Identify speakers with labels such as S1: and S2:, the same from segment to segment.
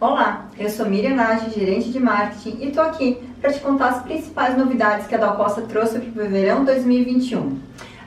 S1: Olá, eu sou Miriam Nagy, gerente de marketing e estou aqui para te contar as principais novidades que a Dal Costa trouxe aqui para o verão 2021.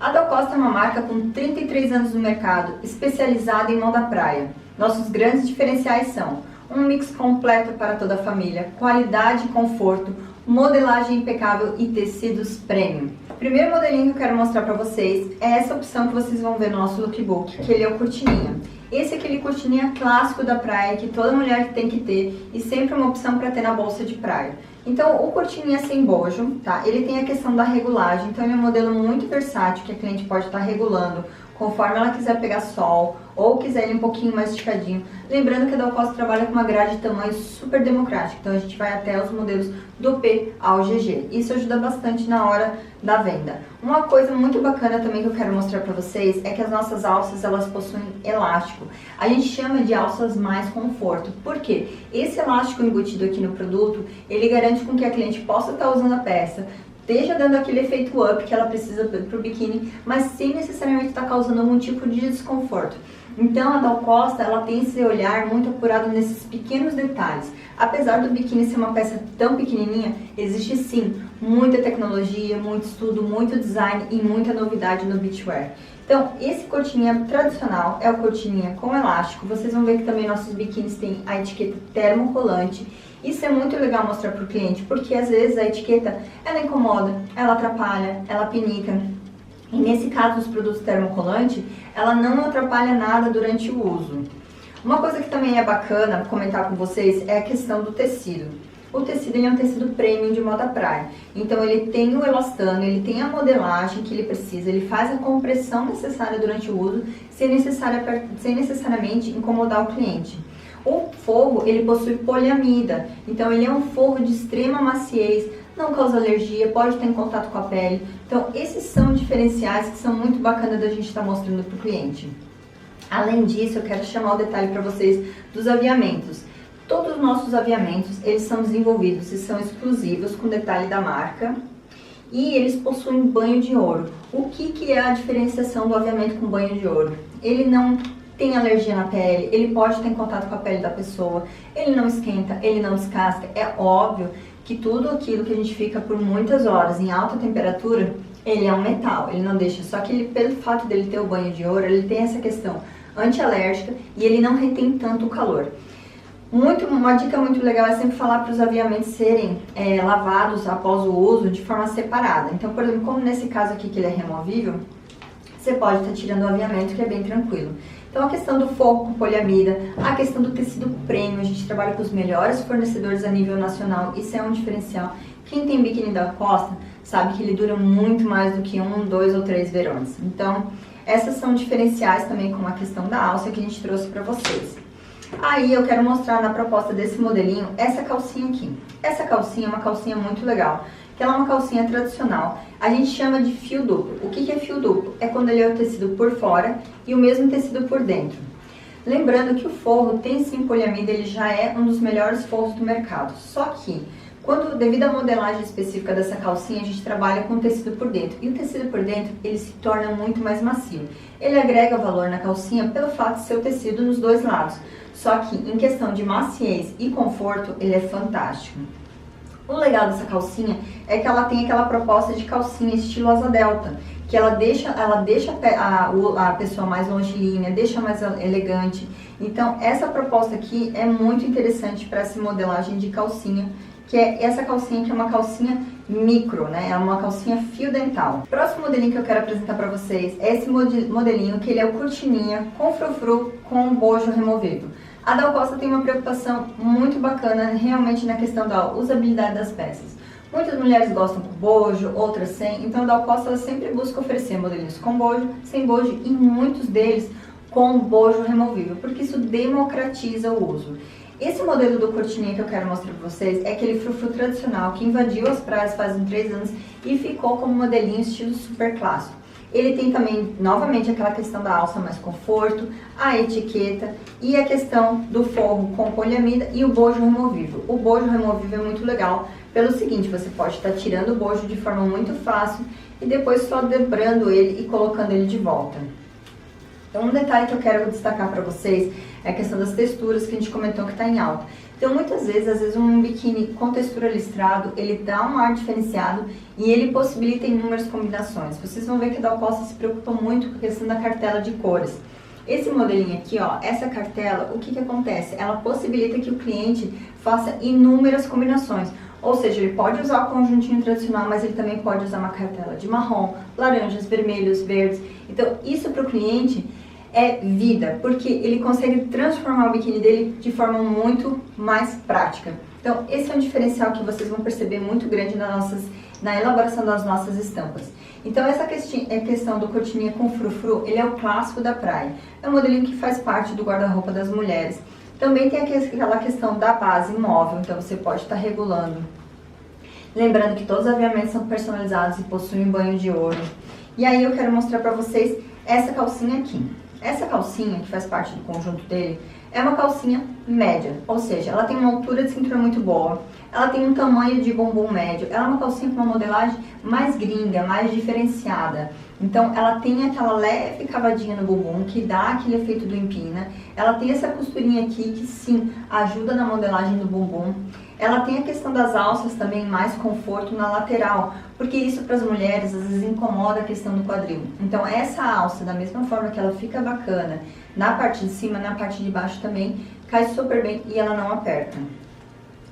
S1: A Dal Costa é uma marca com 33 anos no mercado, especializada em moda praia. Nossos grandes diferenciais são um mix completo para toda a família, qualidade e conforto, modelagem impecável e tecidos premium. O primeiro modelinho que eu quero mostrar para vocês é essa opção que vocês vão ver no nosso lookbook, que ele é o cortininha. Esse é aquele cortininha clássico da praia que toda mulher tem que ter e sempre uma opção para ter na bolsa de praia. Então o cortininha sem bojo, tá? Ele tem a questão da regulagem, então ele é um modelo muito versátil que a cliente pode estar regulando conforme ela quiser pegar sol ou quiser ele um pouquinho mais esticadinho. Lembrando que a Dal Costa trabalha com uma grade de tamanho super democrática, então a gente vai até os modelos do P ao GG. Isso ajuda bastante na hora da venda. Uma coisa muito bacana também que eu quero mostrar para vocês é que as nossas alças elas possuem elástico. A gente chama de alças mais conforto. Por quê? Esse elástico embutido aqui no produto, ele garante com que a cliente possa estar usando a peça, esteja dando aquele efeito up que ela precisa para o biquíni, mas sem necessariamente estar causando algum tipo de desconforto. Então a Dal Costa ela tem esse olhar muito apurado nesses pequenos detalhes. Apesar do biquíni ser uma peça tão pequenininha, existe sim muita tecnologia, muito estudo, muito design e muita novidade no beachwear. Então esse cortininha tradicional é o cortininha com elástico. Vocês vão ver que também nossos biquínis têm a etiqueta termocolante. Isso é muito legal mostrar para o cliente, porque às vezes a etiqueta ela incomoda, ela atrapalha, ela pinica. E nesse caso dos produtos termocolante, ela não atrapalha nada durante o uso. Uma coisa que também é bacana comentar com vocês é a questão do tecido. O tecido ele é um tecido premium de moda praia, então ele tem o elastano, ele tem a modelagem que ele precisa, ele faz a compressão necessária durante o uso, sem necessariamente incomodar o cliente. O forro, ele possui poliamida, então ele é um forro de extrema maciez, não causa alergia, pode ter em contato com a pele. Então esses são diferenciais que são muito bacanas da gente estar mostrando para o cliente. Além disso, eu quero chamar o detalhe para vocês dos aviamentos. Todos os nossos aviamentos, eles são desenvolvidos e são exclusivos com detalhe da marca. E eles possuem banho de ouro. O que é a diferenciação do aviamento com banho de ouro? Ele não tem alergia na pele, ele pode ter em contato com a pele da pessoa, ele não esquenta, ele não descasca. É óbvio que tudo aquilo que a gente fica por muitas horas em alta temperatura, ele é um metal, ele não deixa. Só que ele, pelo fato dele ter o banho de ouro, ele tem essa questão antialérgica e ele não retém tanto o calor. Uma dica muito legal é sempre falar para os aviamentos serem lavados após o uso de forma separada. Então, por exemplo, como nesse caso aqui que ele é removível, você pode estar tirando o aviamento, que é bem tranquilo. Então a questão do forro com poliamida, a questão do tecido premium, a gente trabalha com os melhores fornecedores a nível nacional, isso é um diferencial. Quem tem biquíni da Costa sabe que ele dura muito mais do que 1, 2 ou 3 verões. Então essas são diferenciais também com a questão da alça que a gente trouxe para vocês. Aí eu quero mostrar na proposta desse modelinho essa calcinha aqui. Essa calcinha é uma calcinha muito legal, que ela é uma calcinha tradicional. A gente chama de fio duplo. O que é fio duplo? É quando ele é o tecido por fora e o mesmo tecido por dentro. Lembrando que o forro tem sim poliamida, ele já é um dos melhores forros do mercado. Só que, devido à modelagem específica dessa calcinha, a gente trabalha com o tecido por dentro. E o tecido por dentro, ele se torna muito mais macio. Ele agrega valor na calcinha pelo fato de ser o tecido nos dois lados. Só que, em questão de maciez e conforto, ele é fantástico. O legal dessa calcinha é que ela tem aquela proposta de calcinha estilo asa delta, que ela deixa a pessoa mais longilínea, deixa mais elegante. Então essa proposta aqui é muito interessante para essa modelagem de calcinha, que é essa calcinha que é uma calcinha micro, né? É uma calcinha fio dental. O próximo modelinho que eu quero apresentar para vocês é esse modelinho que ele é o cortininha com frufru com bojo removível. A Dal Costa tem uma preocupação muito bacana realmente na questão da usabilidade das peças. Muitas mulheres gostam com bojo, outras sem, então a Dal Costa ela sempre busca oferecer modelinhos com bojo, sem bojo e muitos deles com bojo removível, porque isso democratiza o uso. Esse modelo do cortininha que eu quero mostrar para vocês é aquele frufru tradicional que invadiu as praias faz uns 3 anos e ficou como modelinho estilo super clássico. Ele tem também, novamente, aquela questão da alça mais conforto, a etiqueta e a questão do forro com poliamida e o bojo removível. O bojo removível é muito legal pelo seguinte, você pode estar tirando o bojo de forma muito fácil e depois só dobrando ele e colocando ele de volta. Então, um detalhe que eu quero destacar para vocês é a questão das texturas que a gente comentou que está em alta. Então, muitas vezes, às vezes um biquíni com textura listrado, ele dá um ar diferenciado e ele possibilita inúmeras combinações. Vocês vão ver que a Dal Costa se preocupa muito com a questão da cartela de cores. Esse modelinho aqui, ó, essa cartela, o que que acontece? Ela possibilita que o cliente faça inúmeras combinações. Ou seja, ele pode usar o conjuntinho tradicional, mas ele também pode usar uma cartela de marrom, laranjas, vermelhos, verdes. Então, isso para o cliente é vida, porque ele consegue transformar o biquíni dele de forma muito mais prática. Então, esse é um diferencial que vocês vão perceber muito grande na elaboração das nossas estampas. Então, essa questão do cortininha com frufru, ele é o clássico da praia. É um modelinho que faz parte do guarda-roupa das mulheres. Também tem aquela questão da base móvel, então você pode estar regulando. Lembrando que todos os aviamentos são personalizados e possuem banho de ouro. E aí eu quero mostrar para vocês essa calcinha aqui. Essa calcinha, que faz parte do conjunto dele, é uma calcinha média, ou seja, ela tem uma altura de cintura muito boa, ela tem um tamanho de bumbum médio, ela é uma calcinha com uma modelagem mais gringa, mais diferenciada. Então, ela tem aquela leve cavadinha no bumbum, que dá aquele efeito do empina. Ela tem essa costurinha aqui, que sim, ajuda na modelagem do bumbum. Ela tem a questão das alças também, mais conforto na lateral, porque isso para as mulheres às vezes incomoda a questão do quadril. Então essa alça, da mesma forma que ela fica bacana na parte de cima, na parte de baixo também, cai super bem e ela não aperta.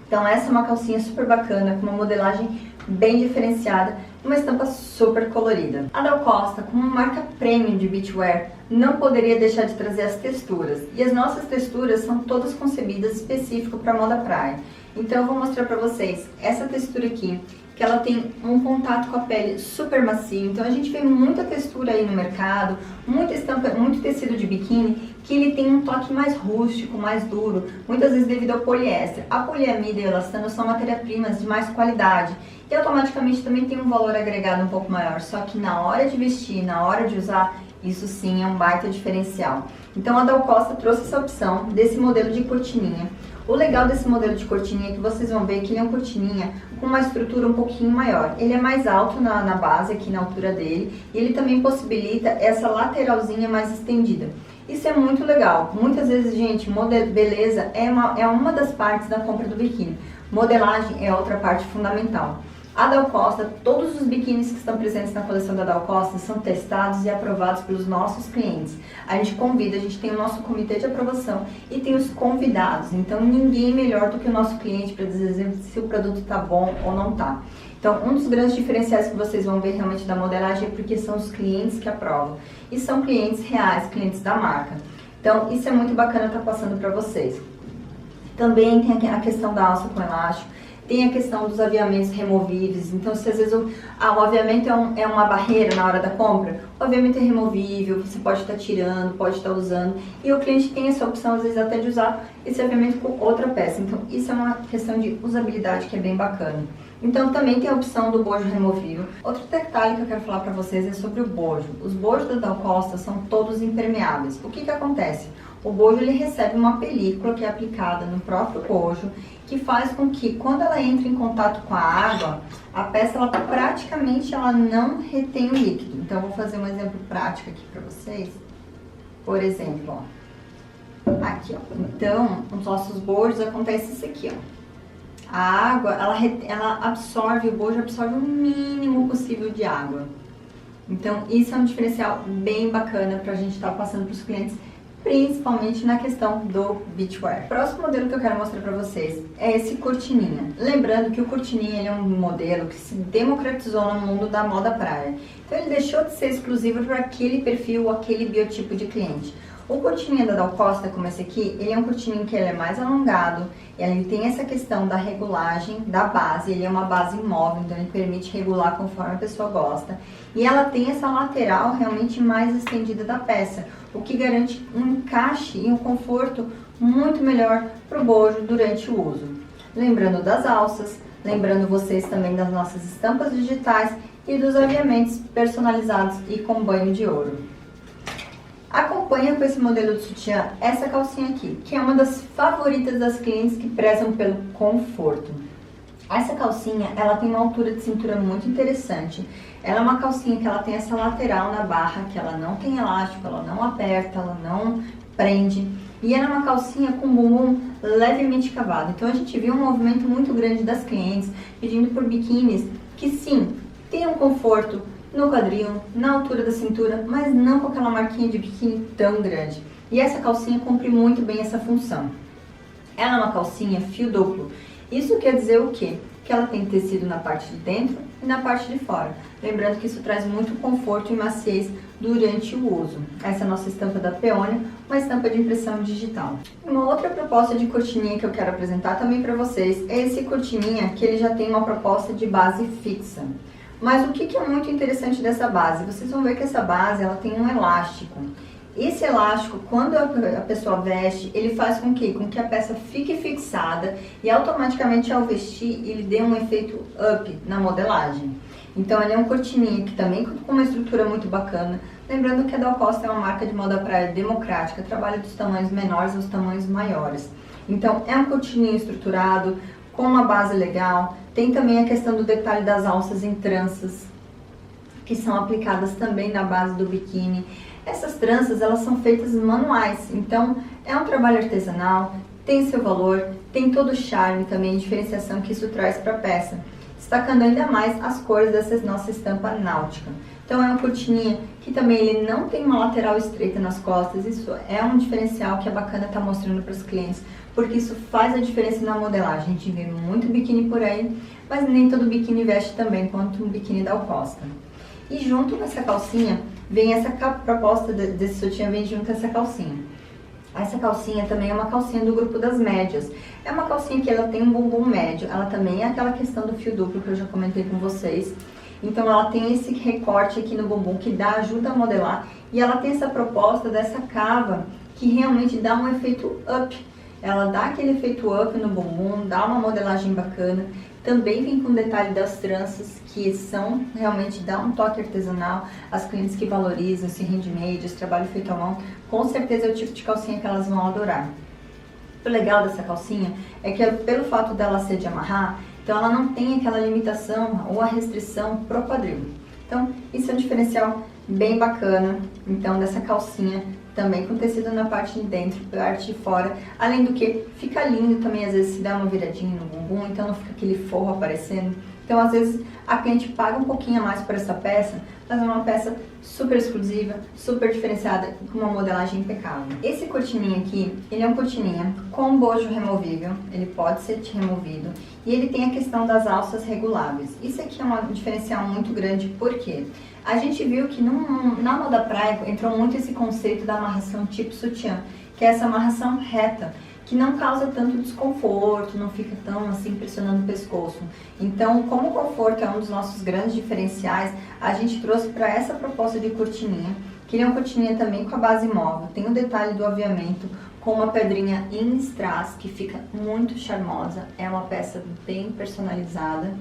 S1: Então essa é uma calcinha super bacana, com uma modelagem bem diferenciada, uma estampa super colorida. A Dal Costa, como uma marca premium de beachwear, não poderia deixar de trazer as texturas. E as nossas texturas são todas concebidas específico para moda praia. Então eu vou mostrar para vocês essa textura aqui, que ela tem um contato com a pele super macio. Então a gente vê muita textura aí no mercado, muita estampa, muito tecido de biquíni, que ele tem um toque mais rústico, mais duro, muitas vezes devido ao poliéster. A poliamida e a elastano são matérias-primas de mais qualidade e automaticamente também tem um valor agregado um pouco maior, só que na hora de vestir, na hora de usar, isso sim é um baita diferencial. Então a Dal Costa trouxe essa opção desse modelo de cortininha. O legal desse modelo de cortininha é que vocês vão ver que ele é um cortininha com uma estrutura um pouquinho maior. Ele é mais alto na base, aqui na altura dele, e ele também possibilita essa lateralzinha mais estendida. Isso é muito legal. Muitas vezes, gente, beleza é uma das partes da compra do biquíni. Modelagem é outra parte fundamental. A Dal Costa, todos os biquínis que estão presentes na coleção da Dal Costa são testados e aprovados pelos nossos clientes. A gente tem o nosso comitê de aprovação e tem os convidados. Então ninguém melhor do que o nosso cliente para dizer se o produto está bom ou não está. Então um dos grandes diferenciais que vocês vão ver realmente da modelagem é porque são os clientes que aprovam. E são clientes reais, clientes da marca. Então isso é muito bacana estar passando para vocês. Também tem a questão da alça com elástico. Tem a questão dos aviamentos removíveis, então se às vezes o aviamento é uma barreira na hora da compra, o aviamento é removível, você pode estar tirando, pode estar usando, e o cliente tem essa opção às vezes até de usar esse aviamento com outra peça, então isso é uma questão de usabilidade que é bem bacana. Então também tem a opção do bojo removível. Outro detalhe que eu quero falar para vocês é sobre o bojo. Os bojos da Dal Costa são todos impermeáveis. O que acontece? O bojo ele recebe uma película que é aplicada no próprio bojo, que faz com que quando ela entra em contato com a água, a peça praticamente não retém o líquido. Então eu vou fazer um exemplo prático aqui para vocês. Por exemplo, ó, aqui, ó. Então, nos nossos bojos acontece isso aqui, ó. A água, ela absorve, o bojo absorve o mínimo possível de água. Então isso é um diferencial bem bacana para a gente estar passando para os clientes, principalmente na questão do beachwear. O próximo modelo que eu quero mostrar para vocês é esse cortininha. Lembrando que o cortininha ele é um modelo que se democratizou no mundo da moda praia. Então ele deixou de ser exclusivo para aquele perfil, aquele biotipo de cliente. O cortininha da Dal Costa, como esse aqui, ele é um cortininho que ele é mais alongado, ele tem essa questão da regulagem da base, ele é uma base móvel, então ele permite regular conforme a pessoa gosta. E ela tem essa lateral realmente mais estendida da peça, o que garante um encaixe e um conforto muito melhor para o bojo durante o uso. Lembrando das alças, lembrando vocês também das nossas estampas digitais e dos aviamentos personalizados e com banho de ouro. Acompanha com esse modelo de sutiã essa calcinha aqui, que é uma das favoritas das clientes que prezam pelo conforto. Essa calcinha, ela tem uma altura de cintura muito interessante. Ela é uma calcinha que ela tem essa lateral na barra, que ela não tem elástico, ela não aperta, ela não prende. E ela é uma calcinha com bumbum levemente cavado. Então a gente viu um movimento muito grande das clientes pedindo por biquínis que sim, tenham conforto no quadril, na altura da cintura, mas não com aquela marquinha de biquíni tão grande. E essa calcinha cumpre muito bem essa função. Ela é uma calcinha fio duplo. Isso quer dizer o quê? Que ela tem tecido na parte de dentro e na parte de fora. Lembrando que isso traz muito conforto e maciez durante o uso. Essa é a nossa estampa da Peônia, uma estampa de impressão digital. Uma outra proposta de cortininha que eu quero apresentar também para vocês é esse cortininha que ele já tem uma proposta de base fixa. Mas o que é muito interessante dessa base? Vocês vão ver que essa base ela tem um elástico. Esse elástico, quando a pessoa veste, ele faz com que a peça fique fixada e automaticamente ao vestir ele dê um efeito up na modelagem. Então ele é um cortininho que também com uma estrutura muito bacana. Lembrando que a Dal Costa é uma marca de moda praia democrática, trabalha dos tamanhos menores aos tamanhos maiores. Então é um cortininho estruturado, com uma base legal. Tem também a questão do detalhe das alças em tranças, que são aplicadas também na base do biquíni. Essas tranças, elas são feitas manuais, então é um trabalho artesanal, tem seu valor, tem todo o charme também, a diferenciação que isso traz para a peça, destacando ainda mais as cores dessa nossa estampa náutica. Então é uma cortininha que também ele não tem uma lateral estreita nas costas, isso é um diferencial que é bacana estar mostrando para os clientes, porque isso faz a diferença na modelagem. A gente vê muito biquíni por aí, mas nem todo biquíni veste também quanto um biquíni Dal Costa. E junto com essa calcinha, vem essa proposta desse sutiã, vem junto com essa calcinha. Essa calcinha também é uma calcinha do grupo das médias. É uma calcinha que ela tem um bumbum médio, ela também é aquela questão do fio duplo que eu já comentei com vocês. Então ela tem esse recorte aqui no bumbum que ajuda a modelar e ela tem essa proposta dessa cava que realmente dá um efeito up. Ela dá aquele efeito up no bumbum, dá uma modelagem bacana. Também vem com o detalhe das tranças, que são realmente dá um toque artesanal. As clientes que valorizam esse handmade, esse trabalho feito à mão, com certeza é o tipo de calcinha que elas vão adorar. O legal dessa calcinha é que pelo fato dela ser de amarrar, então ela não tem aquela limitação ou a restrição pro quadril. Então isso é um diferencial bem bacana, então dessa calcinha também com tecido na parte de dentro, parte de fora, além do que fica lindo também às vezes se dá uma viradinha no bumbum, então não fica aquele forro aparecendo. Então às vezes a cliente paga um pouquinho a mais por essa peça, mas é uma peça super exclusiva, super diferenciada, com uma modelagem impecável. Esse cortininho aqui, ele é um cortininha com bojo removível, ele pode ser removido, e ele tem a questão das alças reguláveis. Isso aqui é um diferencial muito grande, porque a gente viu que na moda praia entrou muito esse conceito da amarração tipo sutiã, que é essa amarração reta, que não causa tanto desconforto, não fica tão assim pressionando o pescoço. Então, como o conforto é um dos nossos grandes diferenciais, a gente trouxe para essa proposta de cortininha, que ele é uma cortininha também com a base móvel, tem o detalhe do aviamento, com uma pedrinha em strass, que fica muito charmosa, é uma peça bem personalizada.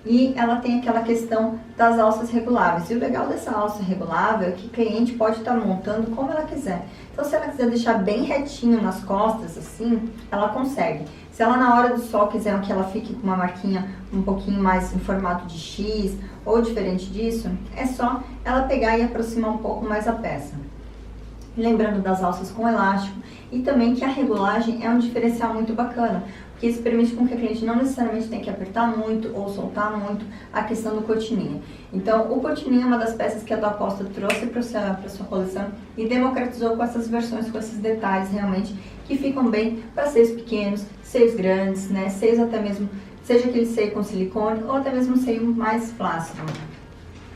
S1: E ela tem aquela questão das alças reguláveis. E o legal dessa alça regulável é que o cliente pode estar montando como ela quiser. Então, se ela quiser deixar bem retinho nas costas, assim, ela consegue. Se ela na hora do sol quiser que ela fique com uma marquinha um pouquinho mais em formato de X ou diferente disso, é só ela pegar e aproximar um pouco mais a peça. Lembrando das alças com elástico e também que a regulagem é um diferencial muito bacana, porque isso permite com que a cliente não necessariamente tenha que apertar muito ou soltar muito a questão do cortininha. Então, o cortininha é uma das peças que a Dal Costa trouxe para sua coleção e democratizou com essas versões, com esses detalhes realmente que ficam bem para seios pequenos, seios grandes, né? Seios até mesmo, seja aquele seio com silicone ou até mesmo seio mais flácido.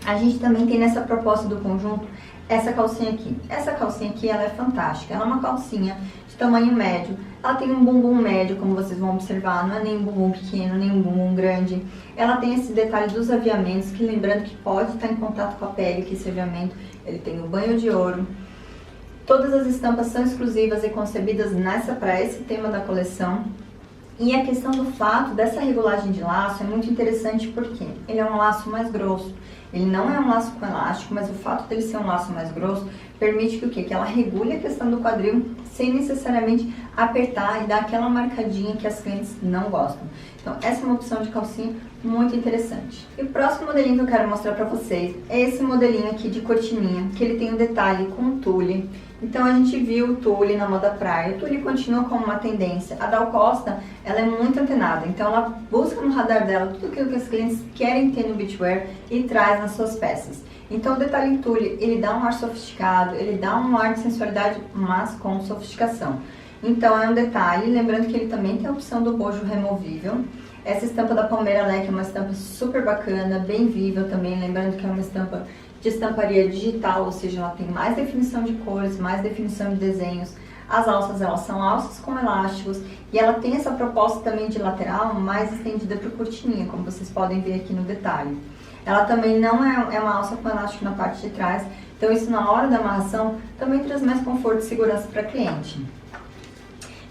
S1: A gente também tem nessa proposta do conjunto essa calcinha aqui. Essa calcinha aqui, ela é fantástica. Ela é uma calcinha de tamanho médio. Ela tem um bumbum médio, como vocês vão observar. Não é nem um bumbum pequeno, nem um bumbum grande. Ela tem esse detalhe dos aviamentos, que lembrando que pode estar em contato com a pele, que esse aviamento, ele tem o banho de ouro. Todas as estampas são exclusivas e concebidas para esse tema da coleção. E a questão do fato dessa regulagem de laço é muito interessante porque ele é um laço mais grosso. Ele não é um laço com elástico, mas o fato dele ser um laço mais grosso permite que o quê? Que ela regule a questão do quadril sem necessariamente apertar e dar aquela marcadinha que as clientes não gostam. Então essa é uma opção de calcinha muito interessante. E o próximo modelinho que eu quero mostrar para vocês é esse modelinho aqui de cortininha, que ele tem um detalhe com tule. Então a gente viu o tule na moda praia, o tule continua como uma tendência. A Dal Costa, ela é muito antenada, então ela busca no radar dela tudo aquilo que as clientes querem ter no beachwear e traz nas suas peças. Então o detalhe em tule, ele dá um ar sofisticado, ele dá um ar de sensualidade, mas com sofisticação. Então é um detalhe, lembrando que ele também tem a opção do bojo removível. Essa estampa da Palmeira Leque é uma estampa super bacana, bem viva também, lembrando que é uma estampa de estamparia digital, ou seja, ela tem mais definição de cores, mais definição de desenhos. As alças, elas são alças com elásticos e ela tem essa proposta também de lateral mais estendida para o cortininha, como vocês podem ver aqui no detalhe. Ela também não é uma alça com elástico na parte de trás, então isso na hora da amarração também traz mais conforto e segurança para a cliente.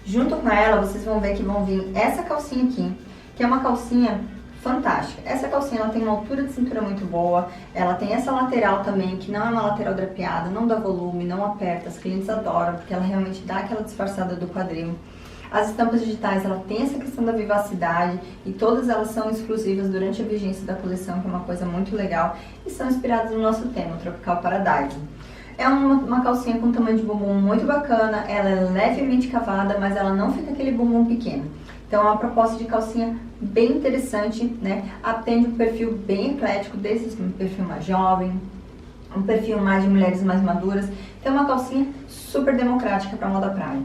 S1: Junto com ela, vocês vão ver que vão vir essa calcinha aqui, que é uma calcinha fantástica. Essa calcinha ela tem uma altura de cintura muito boa, ela tem essa lateral também, que não é uma lateral drapeada, não dá volume, não aperta, as clientes adoram, porque ela realmente dá aquela disfarçada do quadril. As estampas digitais, ela tem essa questão da vivacidade e todas elas são exclusivas durante a vigência da coleção, que é uma coisa muito legal, e são inspiradas no nosso tema, o Tropical Paradise. É uma calcinha com tamanho de bumbum muito bacana, ela é levemente cavada, mas ela não fica aquele bumbum pequeno. Então é uma proposta de calcinha bem interessante, né? Atende um perfil bem eclético, desses um perfil mais jovem, um perfil mais de mulheres mais maduras. Então é uma calcinha super democrática para moda praia.